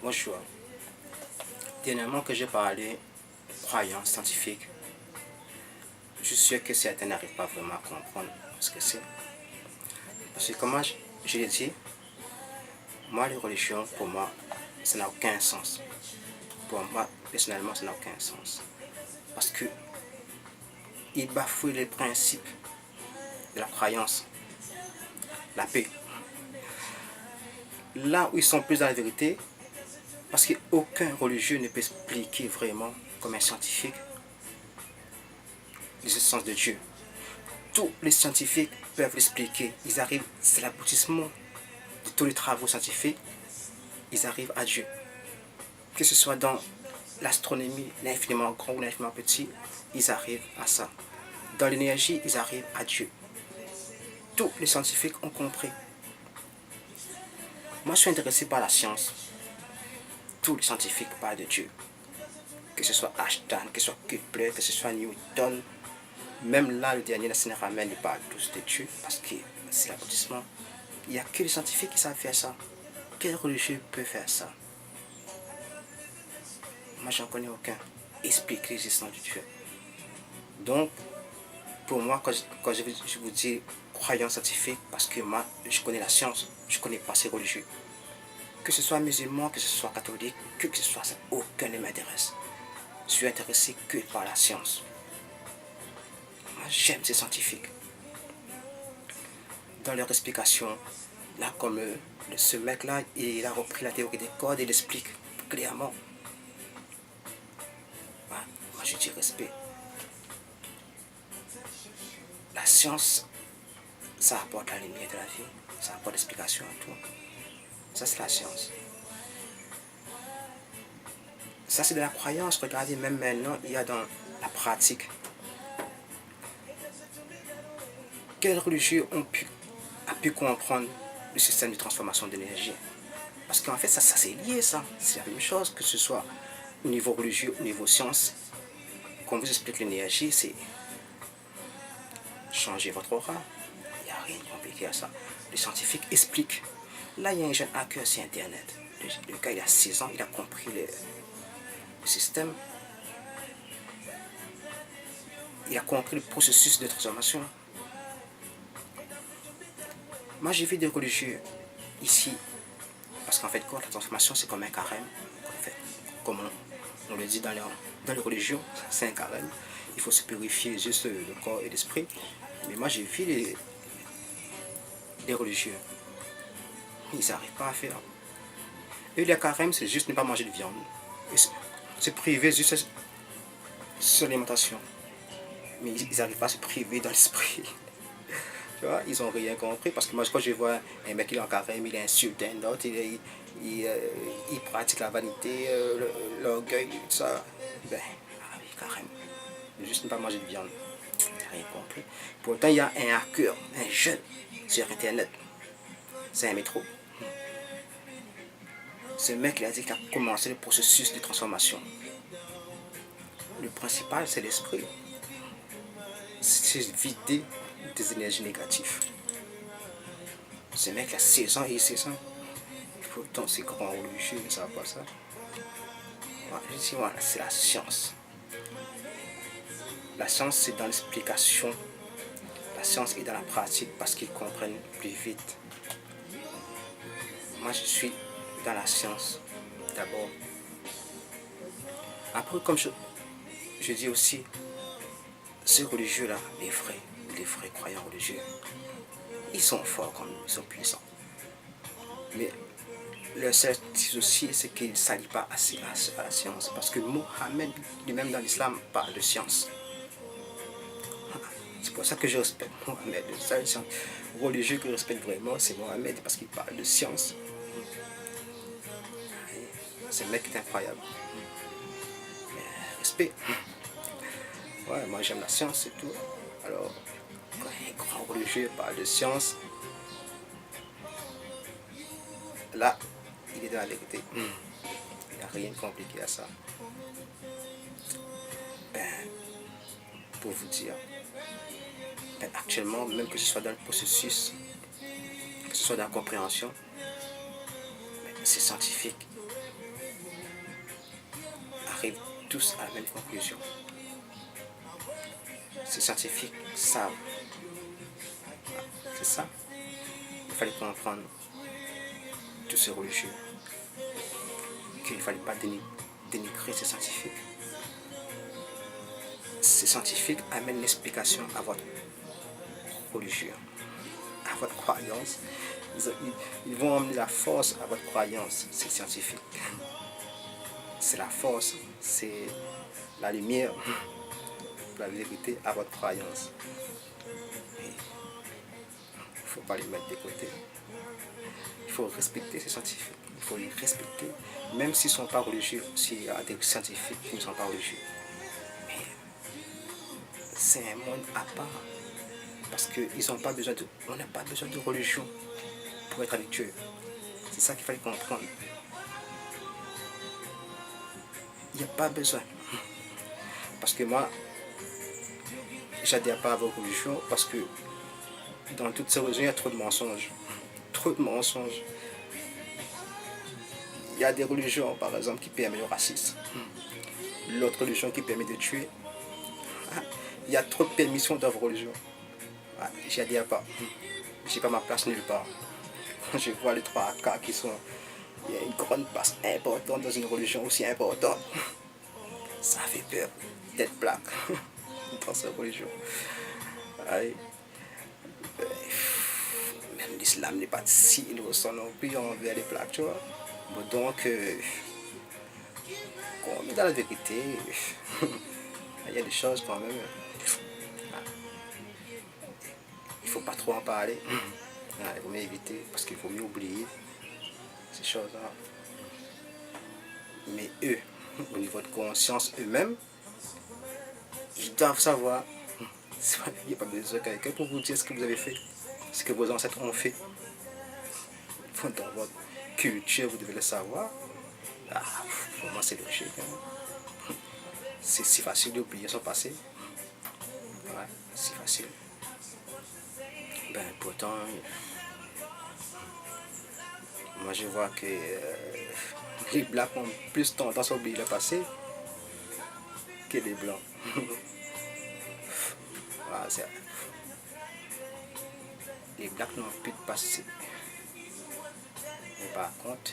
Bonjour. Dernièrement que j'ai parlé croyance scientifique, je suis sûr que certains n'arrivent pas vraiment à comprendre ce que c'est. Parce que comme je l'ai dit, moi les religions, pour moi, ça n'a aucun sens. Pour moi, personnellement, ça n'a aucun sens. Parce que ils bafouent les principes de la croyance, la paix. Là où ils sont plus dans la vérité, parce qu'aucun religieux ne peut expliquer vraiment, comme un scientifique, l'existence de Dieu. Tous les scientifiques peuvent l'expliquer. Ils arrivent, c'est l'aboutissement de tous les travaux scientifiques. Ils arrivent à Dieu. Que ce soit dans l'astronomie, l'infiniment grand ou l'infiniment petit, ils arrivent à ça. Dans l'énergie, ils arrivent à Dieu. Tous les scientifiques ont compris. Moi, je suis intéressé par la science. Tous les scientifiques parlent de Dieu. Que ce soit Einstein, que ce soit Kepler, que ce soit Newton. Même là, le dernier, la Saint-Ramène, ils parlent tous de Dieu parce que c'est l'aboutissement. Il n'y a que les scientifiques qui savent faire ça. Quel religieux peut faire ça? Moi, j'en connais aucun. Explique l'existence de Dieu. Donc, pour moi, quand je vous dis croyance scientifique, parce que moi, je connais la science, je connais pas ces religieux. Que ce soit musulman, que ce soit catholique, que ce soit ça, aucun ne m'intéresse. Je suis intéressé que par la science. Moi, j'aime ces scientifiques. Dans leur explication, là, comme ce mec-là, il a repris la théorie des cordes et il explique clairement. Moi, je dis respect. La science, ça apporte la lumière de la vie, ça apporte l'explication à tout. Ça, c'est la science. Ça, c'est de la croyance. Regardez, même maintenant, il y a dans la pratique. Quels religieux a pu comprendre le système de transformation d'énergie? Parce qu'en fait, ça c'est lié, ça. C'est la même chose, que ce soit au niveau religieux, au niveau science. Quand on vous explique l'énergie, c'est changer votre aura. Il n'y a rien de compliqué à ça. Les scientifiques expliquent. Là, il y a un jeune hacker sur Internet. Le gars, il a 6 ans, il a compris le système. Il a compris le processus de transformation. Moi, j'ai vu des religieux ici. Parce qu'en fait, quoi, la transformation, c'est comme un carême. En fait, comme on le dit dans les religions, c'est un carême. Il faut se purifier juste le corps et l'esprit. Mais moi, j'ai vu les religieux. Ils n'arrivent pas à faire. Et le carême, c'est juste ne pas manger de viande. Se priver juste sur l'alimentation. Mais ils n'arrivent pas à se priver dans l'esprit. Tu vois, ils n'ont rien compris. Parce que moi, quand je vois un mec qui est en carême, il insulte un autre, il pratique la vanité, l'orgueil, tout ça. Ben, ah oui, carême. Juste ne pas manger de viande. Il n'a rien compris. Pourtant, il y a un hacker, un jeune, sur Internet. C'est un métro. Ce mec, il a dit qu'il a commencé le processus de transformation. Le principal, c'est l'esprit. C'est vider des énergies négatives. Ce mec a 16 ans et 16 ans. Pourtant, c'est grand religieux, ne savent pas ça. Je dis, voilà, c'est la science. La science, c'est dans l'explication. La science est dans la pratique parce qu'ils comprennent plus vite. Moi, je suis dans la science d'abord. Après, comme je dis aussi, ces religieux-là, les vrais croyants religieux, ils sont forts comme nous, ils sont puissants. Mais le seul souci, c'est qu'ils ne s'allient pas assez à la science. Parce que Mohammed, lui-même dans l'islam, parle de science. C'est pour ça que je respecte Mohammed. Le seul religieux que je respecte vraiment, c'est Mohammed, parce qu'il parle de science. Ce mec est incroyable. Respect. Ouais, moi j'aime la science, c'est tout. Alors, quand un grand religieux parle de science, là, il est dans la vérité. Il n'y a rien de compliqué à ça. Ben, pour vous dire, ben, actuellement, même que ce soit dans le processus, que ce soit dans la compréhension, ben, c'est scientifique. arrivent tous à la même conclusion. Ces scientifiques savent. C'est ça. Il fallait comprendre tous ces religieux. Qu'il ne fallait pas dénigrer ces scientifiques. Ces scientifiques amènent l'explication à votre religion, à votre croyance. Ils vont emmener la force à votre croyance, ces scientifiques. C'est la force, c'est la lumière, la vérité à votre croyance. Il ne faut pas les mettre de côté. Il faut respecter ces scientifiques. Il faut les respecter, même s'ils ne sont pas religieux, s'il y a des scientifiques qui ne sont pas religieux. Mais c'est un monde à part. Parce qu'ils n'ont pas besoin de. On n'a pas besoin de religion pour être avec Dieu. C'est ça qu'il fallait comprendre. Il n'y a pas besoin. Parce que moi, j'adhère pas à vos religions parce que dans toutes ces religions, il y a trop de mensonges. Trop de mensonges. Il y a des religions, par exemple, qui permettent le racisme. L'autre religion qui permet de tuer. Il y a trop de permissions dans vos religions. J'y adhère pas. J'ai pas ma place nulle part. Quand je vois les 3 cas qui sont. Il y a une grande place importante dans une religion aussi importante. Ça fait peur d'être black dans cette religion. Allez. Même l'islam n'est pas si innocent non plus envers les blacks, tu vois. Bon, donc, on est dans la vérité. Il y a des choses quand même. Il faut pas trop en parler. Il vaut mieux éviter parce qu'il faut mieux oublier ces choses-là. Mais eux, au niveau de conscience eux-mêmes, ils doivent savoir. Il n'y a pas besoin de quelqu'un pour vous dire ce que vous avez fait, ce que vos ancêtres ont fait. Dans votre culture, vous devez le savoir. Pour moi, c'est logique. Hein. C'est si facile d'oublier son passé. Ouais, c'est facile. Pourtant, moi je vois que les blacks ont plus tendance à oublier le passé que les blancs. Les blacks n'ont plus de passé. Mais par contre,